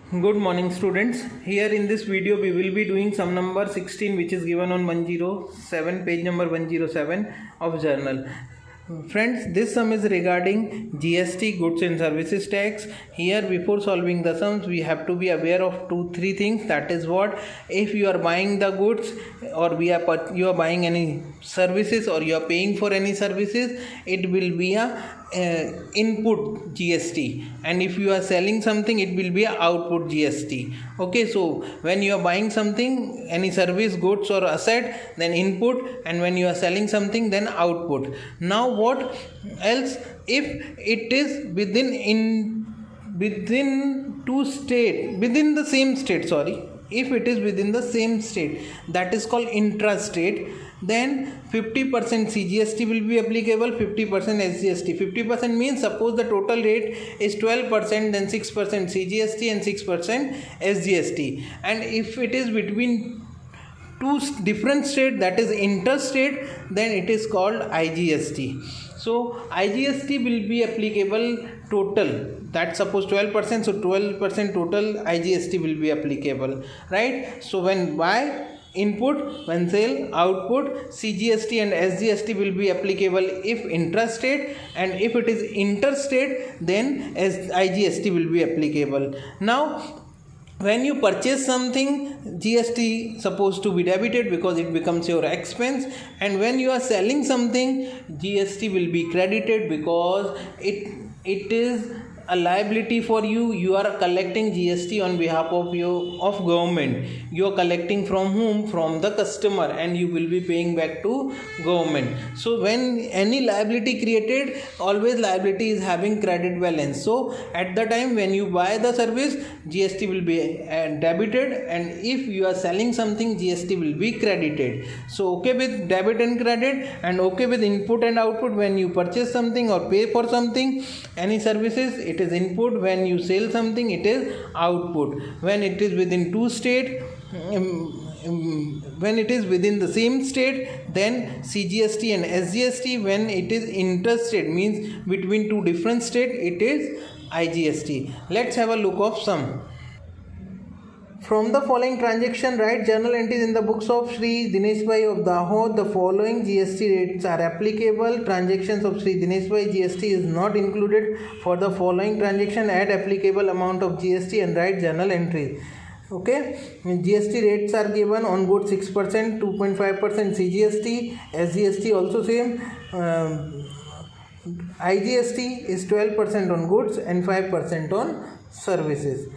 Good morning students. Here in this video we will be doing sum number 16 which is given on 107 page number 107 of journal. Friends, this sum is regarding GST, goods and services tax. Here before solving the sums we have to be aware of 2-3 things. That is what, if you are buying the goods or you are buying any services or you are paying for any services, it will be a input GST, and if you are selling something it will be a output GST. Okay, so when you are buying something, any service, goods or asset, then input, and when you are selling something, then output. Now what else if it is within the same state, if it is within the same state, that is called intrastate, then 50% CGST will be applicable, 50% SGST. 50% means suppose the total rate is 12%, then 6% CGST and 6% SGST. And if it is between two different states, that is interstate, then it is called IGST. So IGST will be applicable total, that suppose 12%, so 12% total IGST will be applicable, right? So when buy, input, when sale, output, CGST and SGST will be applicable if intrastate, and if it is interstate, then IGST will be applicable. Now when you purchase something, GST supposed to be debited because it becomes your expense, and when you are selling something, GST will be credited because it is a liability for you. You are collecting GST on behalf of government. You are collecting from whom? From the customer, and you will be paying back to government. So when any liability created, always liability is having credit balance. So at the time when you buy the service, GST will be debited, and if you are selling something, GST will be credited. So okay with debit and credit, and okay with input and output. When you purchase something or pay for something, any services, it is input. When you sell something, it is output. When it is within two states, when it is within the same state, then CGST and SGST. When it is interstate, means between two different states, it is IGST. Let's have a look of sum. From the following transaction, write journal entries in the books of Sri Dinesh Bhai of Dahod. The following GST rates are applicable. Transactions of Sri Dinesh Bhai, GST is not included. For the following transaction, add applicable amount of GST and write journal entries. Okay, GST rates are given: on goods 6%, 2.5% CGST, SGST also same. IGST is 12% on goods and 5% on services.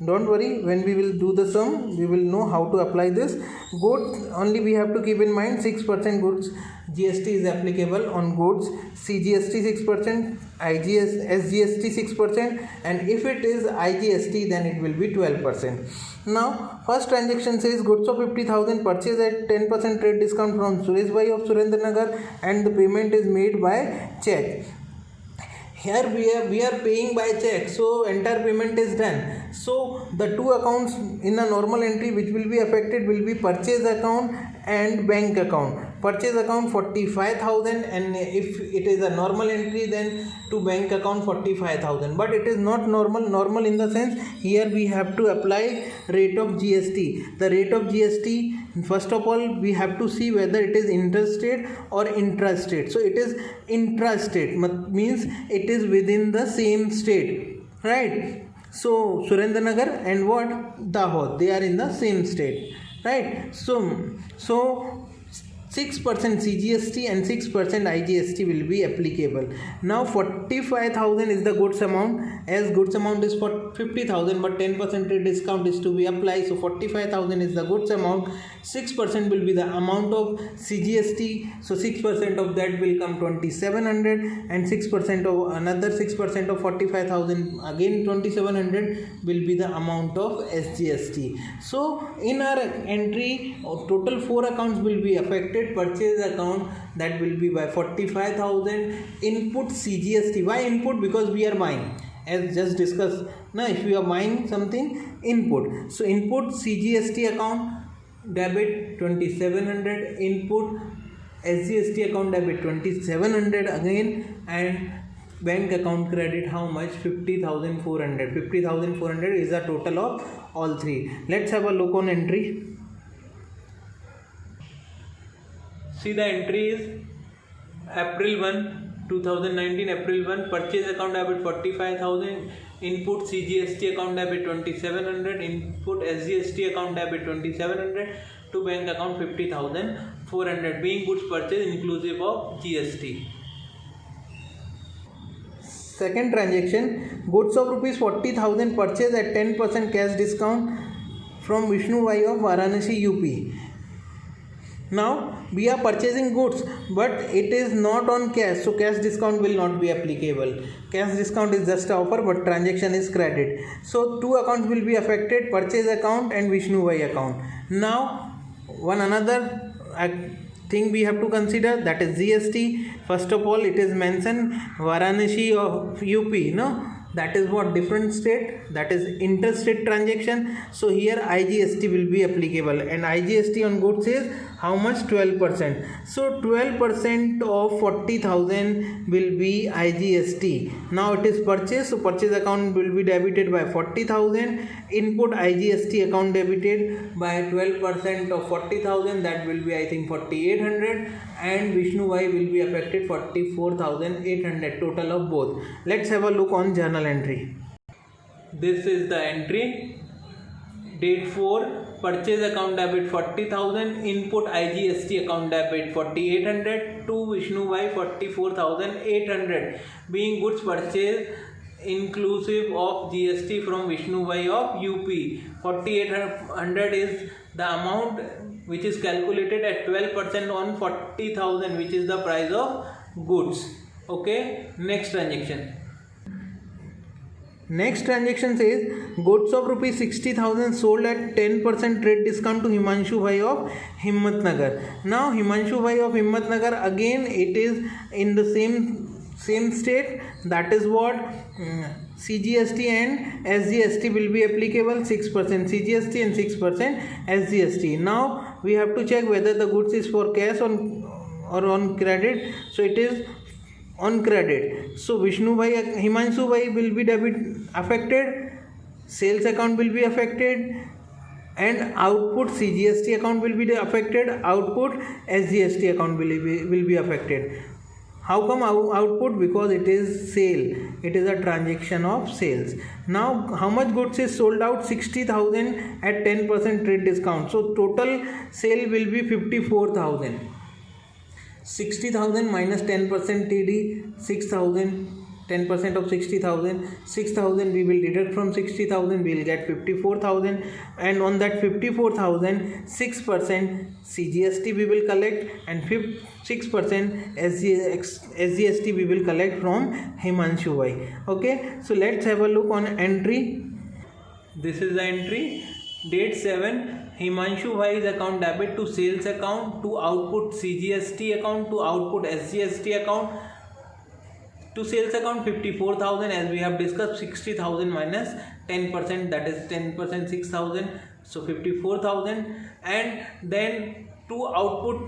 Don't worry, when we will do the sum, we will know how to apply this. Goods only we have to keep in mind 6% goods GST is applicable on goods, CGST 6%, SGST 6%, and if it is IGST, then it will be 12%. Now first transaction says goods of 50,000 purchased at 10% trade discount from Suresh Bhai of Surendranagar, and the payment is made by check. Here we are paying by check, so entire payment is done. So the two accounts in a normal entry which will be affected will be purchase account and bank account. Purchase account 45,000, and if it is a normal entry, then to bank account 45,000. But it is not normal in the sense, here we have to apply rate of GST. The rate of GST, first of all we have to see whether it is interstate or intrastate. So it is intrastate, means it is within the same state, right? So Surendranagar and what? Dahod, they are in the same state, right? So 6% CGST and 6% IGST will be applicable. Now 45,000 is the goods amount, as goods amount is for 50,000, but 10% discount is to be applied. So 45,000 is the goods amount, 6% will be the amount of CGST, so 6% of that will come 2,700, and 6% of another 6% of 45,000, again 2,700 will be the amount of SGST. So in our entry, total 4 accounts will be affected. Purchase account, that will be by 45,000. Input CGST. Why input? Because we are buying, as just discussed. Now if you are buying something, input. So input CGST account, debit 2,700. Input SGST account, debit 2,700 again, and bank account credit how much? 50,400. 50,400 is the total of all three. Let's have a look on entry. See, the entry is April 1, 2019, April 1, purchase account debit 45,000, input CGST account debit 2,700, input SGST account debit 2,700, to bank account 50,400, being goods purchase inclusive of GST. Second transaction, goods of rupees 40,000 purchased at 10% cash discount from Vishnu Vai of Varanasi, UP. Now we are purchasing goods, but it is not on cash, so cash discount will not be applicable. Cash discount is just an offer, but transaction is credit. So two accounts will be affected: purchase account and Vishnu Vai account. Now one another thing we have to consider, that is GST. First of all, it is mentioned Varanasi of UP, no? That is what? Different state, that is interstate transaction. So here IGST will be applicable, and IGST on goods is how much? 12%. So 12% of 40,000 will be IGST. Now it is purchase, so purchase account will be debited by 40,000, input IGST account debited by 12% of 40,000, that will be I think 4,800, and Vishnu Vai will be affected 44,800, total of both. Let's have a look on journal entry. This is the entry. Date 4, purchase account debit 40,000, input IGST account debit 4,800, to Vishnu Vai 44,800, being goods purchase inclusive of GST from Vishnu Vai of UP. 4,800 is the amount which is calculated at 12% on 40,000, which is the price of goods. Okay, next transaction. Next transaction says goods of rupees 60,000 sold at 10% trade discount to Himanshu Vai of Himmatnagar. Now Himanshu Vai of Himmatnagar, again it is in the same state, that is what CGST and SGST will be applicable. 6% CGST and 6% SGST. Now we have to check whether the goods is for cash or on credit. So it is on credit. So Vishnu Vai, Himanshu Vai will be affected, sales account will be affected, and output CGST account will be affected, output SGST account will be affected. How come output? Because it is sale, it is a transaction of sales. Now how much goods is sold out? 60,000 at 10% trade discount. So total sale will be 54,000. 60,000 minus 10% TD, 6,000. 10% of 60,000, 6,000 we will deduct from 60,000, we will get 54,000, and on that 54,000, 6% CGST we will collect, and 6% SGST we will collect from Himanshu Vai. Okay, so let's have a look on entry. This is the entry. Date 7, Himanshu Vai's account debit to sales account, to output CGST account, to output SGST account. To sales account 54,000, as we have discussed. 60,000 minus 10%, that is 10%, 6,000, so 54,000, and then to output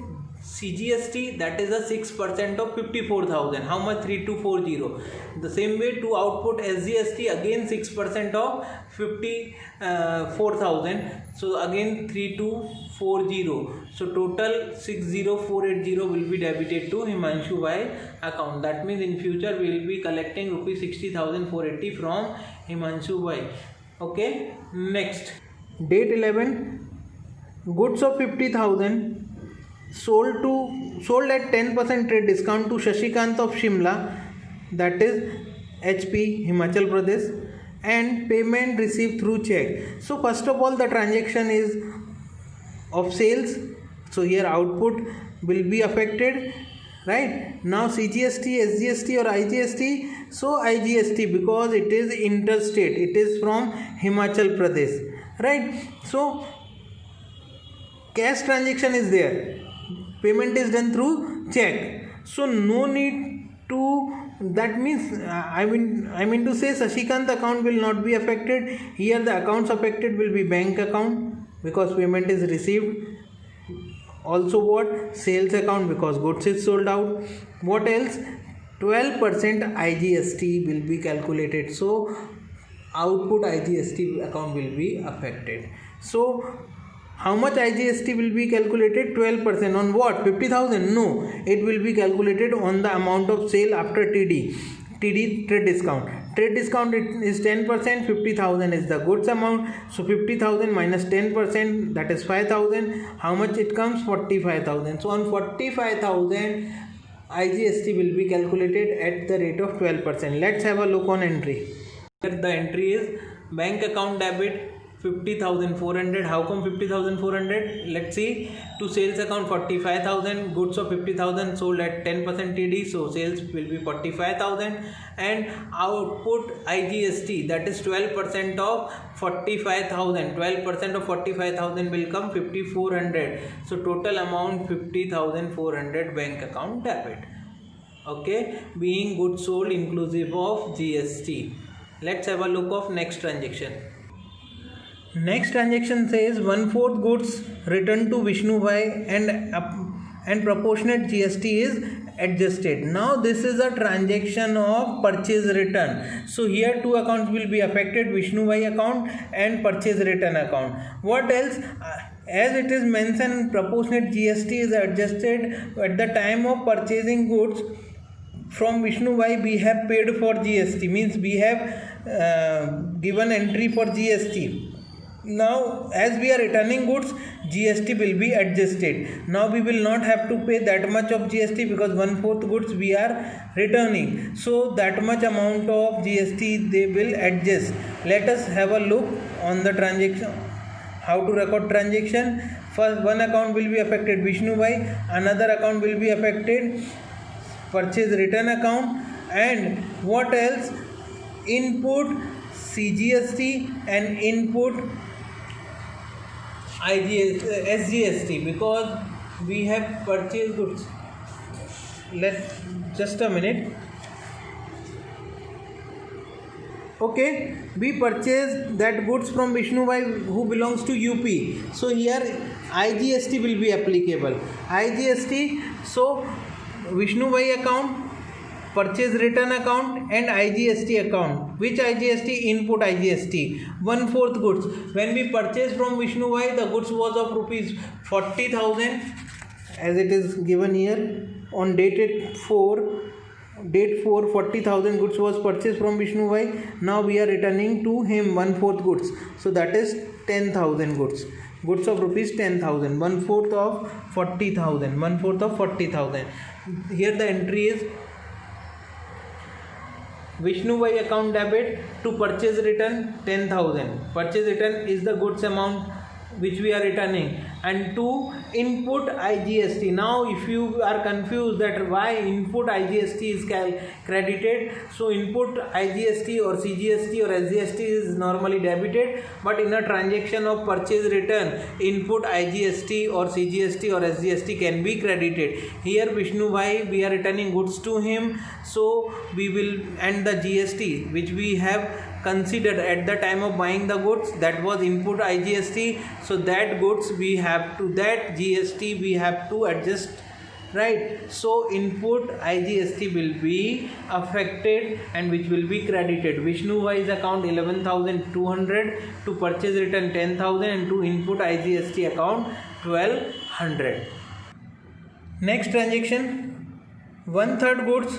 CGST, that is a 6% of 54,000. How much? 3240. The same way to output SGST, again 6% of 54,000. So again 3240. So total 60480 will be debited to Himanshu Vai account. That means in future we will be collecting rupees 60,480 from Himanshu Vai. Okay. Next. Date 11. Goods of 50,000 sold at 10% trade discount to Shashikant of Shimla, that is HP, Himachal Pradesh, and payment received through check. So first of all, the transaction is of sales, so here output will be affected, right? Now CGST, SGST or IGST, so IGST because it is interstate, it is from Himachal Pradesh, right? So cash transaction is there, payment is done through check, so no need to, that means I mean to say Shashikant account will not be affected. Here the accounts affected will be bank account because payment is received, also what? Sales account because goods is sold out. What else? 12% IGST will be calculated. So output IGST account will be affected. So how much IGST will be calculated? 12% on what? 50,000? No, it will be calculated on the amount of sale after TD trade discount. Trade discount is 10%. 50,000 is the goods amount. So 50,000 minus 10%, that is 5,000. How much it comes? 45,000. So on 45,000, IGST will be calculated at the rate of 12%. Let's have a look on entry. Here the entry is bank account debit 50,400. How come 50,400? Let's see. To sales account 45,000, goods of 50,000 sold at 10% TD, so sales will be 45,000, and output IGST, that is 12% of 45,000. 12% of 45,000 will come 5,400. So total amount 50,400 bank account debit. Okay, being goods sold inclusive of GST. Let's have a look of next transaction. Next transaction says 1/4 goods returned to Vishnu Bhai and proportionate GST is adjusted. Now this is a transaction of purchase return. So here two accounts will be affected, Vishnu Bhai account and purchase return account. What else? As it is mentioned, proportionate GST is adjusted at the time of purchasing goods from Vishnu Bhai. We have paid for GST, means we have given entry for GST. Now as we are returning goods, GST will be adjusted. Now we will not have to pay that much of GST because 1/4 goods we are returning. So that much amount of GST they will adjust. Let us have a look on the transaction, how to record transaction. First one account will be affected, Vishnu Bhai. Another account will be affected, purchase return account. And what else? Input CGST and input SGST, because we have purchased goods. Just a minute. Okay, we purchased that goods from Vishnu Bhai who belongs to UP. So here IGST will be applicable. IGST, so Vishnu Bhai account, purchase return account and IGST account. Which IGST? Input IGST. 1/4 goods. When we purchased from Vishnu Bhai, the goods was of rupees 40,000 as it is given here. On date 4, 40,000 goods was purchased from Vishnu Bhai. Now we are returning to him 1/4 goods. So that is 10,000 goods. Goods of rupees 10,000. 1/4 of 40,000. 1/4 of 40,000. Here the entry is Vishnu Bhai account debit to purchase return 10,000. Purchase return is the goods amount which we are returning, and to input IGST. Now if you are confused that why input IGST is credited, so input IGST or CGST or SGST is normally debited, but in a transaction of purchase return, input IGST or CGST or SGST can be credited. Here Vishnu Bhai, we are returning goods to him, so we will, and the GST which we have considered at the time of buying the goods, that was input IGST. So that goods we have to, that GST we have to adjust, right? So input IGST will be affected and which will be credited. Vishnu Bhai's account 11,200, to purchase return 10,000, and to input IGST account 1,200. Next transaction, 1/3 goods.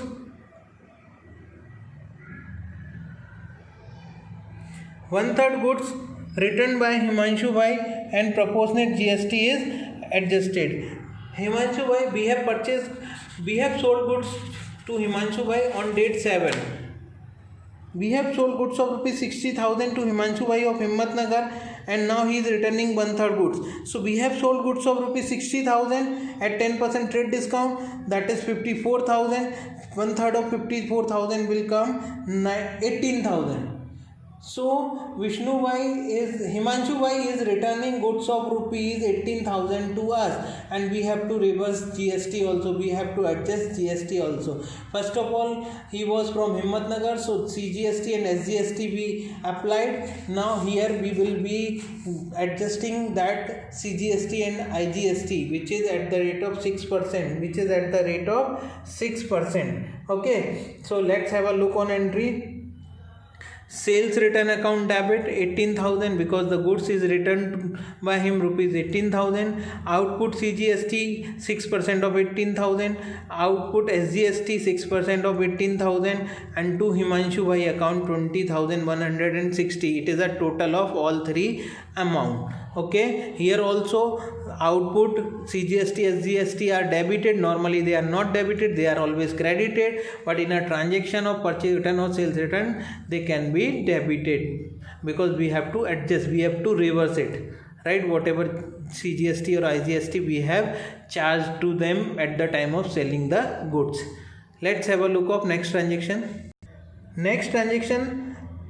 1/3 goods returned by Himanshu Bhai and proportionate GST is adjusted. Himanshu Bhai, we have sold goods to Himanshu Bhai on date 7. We have sold goods of rupees 60,000 to Himanshu Bhai of Himmatnagar, and now he is returning 1/3 goods. So we have sold goods of rupees 60,000 at 10% trade discount, that is 54,000. 1/3 of 54,000 will come 18,000. So Himanshu Bhai is returning goods of rupees 18,000 to us, and we have to reverse GST also. We have to adjust GST also. First of all, he was from Himmatnagar, so CGST and SGST we applied. Now here we will be adjusting that CGST and IGST, which is at the rate of 6%. Okay, so let's have a look on entry. Sales return account debit 18,000 because the goods is returned by him rupees 18,000. Output CGST 6% of 18,000. Output SGST 6% of 18,000, and to Himanshu Bhai account 20,160. It is a total of all three amount. Okay, here also output CGST SGST are debited. Normally they are not debited, they are always credited, but in a transaction of purchase return or sales return they can be debited, because we have to adjust, we have to reverse it, right? Whatever CGST or IGST we have charged to them at the time of selling the goods. Let's have a look of next transaction. Next transaction,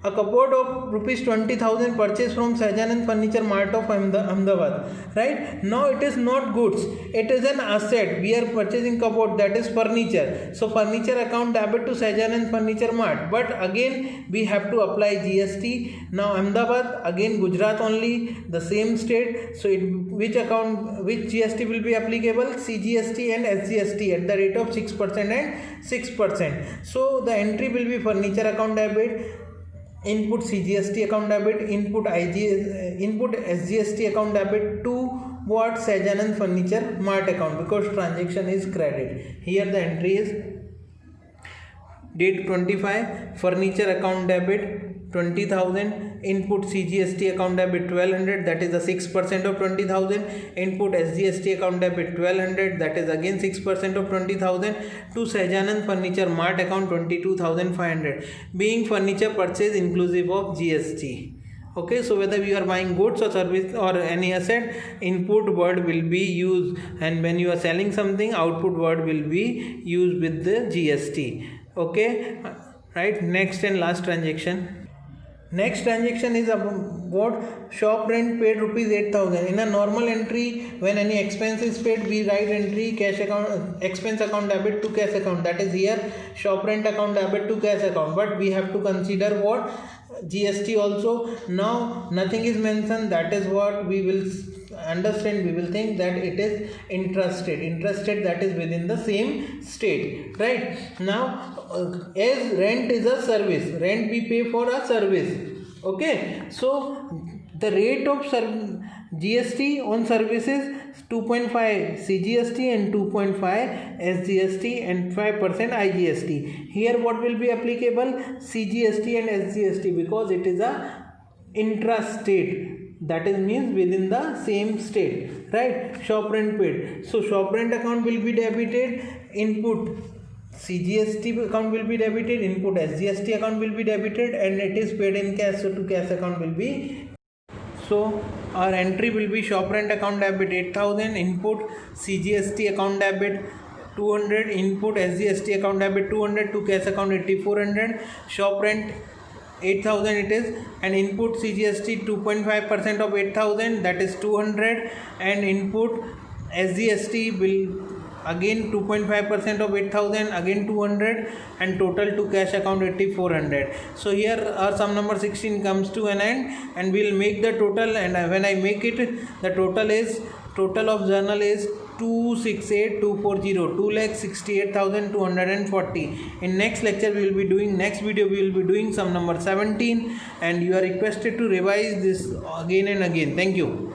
a cupboard of rupees 20,000 purchased from Sajanand Furniture Mart of Ahmedabad. Right now it is not goods, it is an asset. We are purchasing cupboard, that is furniture. So furniture account debit to Sajanand Furniture Mart. But again we have to apply GST. Now Ahmedabad, again Gujarat only, the same state. So which GST will be applicable? CGST and SGST at the rate of 6% and 6%. So the entry will be furniture account debit, input CGST account debit, input SGST account debit to what? Sajanand Furniture Mart account, because transaction is credit. Here the entry is date 25, furniture account debit 20,000, input CGST account debit 1200, that is the 6% of 20,000, input SGST account debit 1200, that is again 6% of 20,000, to Sajanand Furniture Mart account 22,500, being furniture purchase inclusive of GST. Okay, so whether you are buying goods or service or any asset, input word will be used, and when you are selling something, output word will be used with the GST. Okay, right? Next and last transaction. Next transaction is about shop rent paid rupees 8,000. In a normal entry, when any expense is paid, we write entry cash account, expense account debit to cash account. That is here shop rent account debit to cash account. But we have to consider what? GST also. Now nothing is mentioned. That is what we will understand. We will think that it is intrastate, that is within the same state, right? Now as rent is a service, rent we pay for a service. Okay, so the rate of GST on services 2.5 CGST and 2.5 SGST and 5% IGST. Here what will be applicable? CGST and SGST, because it is a intrastate, that is means within the same state, right? Shop rent paid, so shop rent account will be debited, input CGST account will be debited, input SGST account will be debited, and it is paid in cash, so to cash account will be. So our entry will be shop rent account debit 8,000, input CGST account debit 200, input SGST account debit 200, to cash account 8,400, shop rent 8,000 it is, and input CGST 2.5% of 8,000, that is 200, and input SGST will again 2.5% of 8,000, again 200, and total to cash account 8,400. So here our sum number 16 comes to an end, and we will make the total, and when I make it, the total of journal is 268,240, 2,68,240. In next lecture we will be doing, next video we will be doing sum number 17, and you are requested to revise this again and again. Thank you.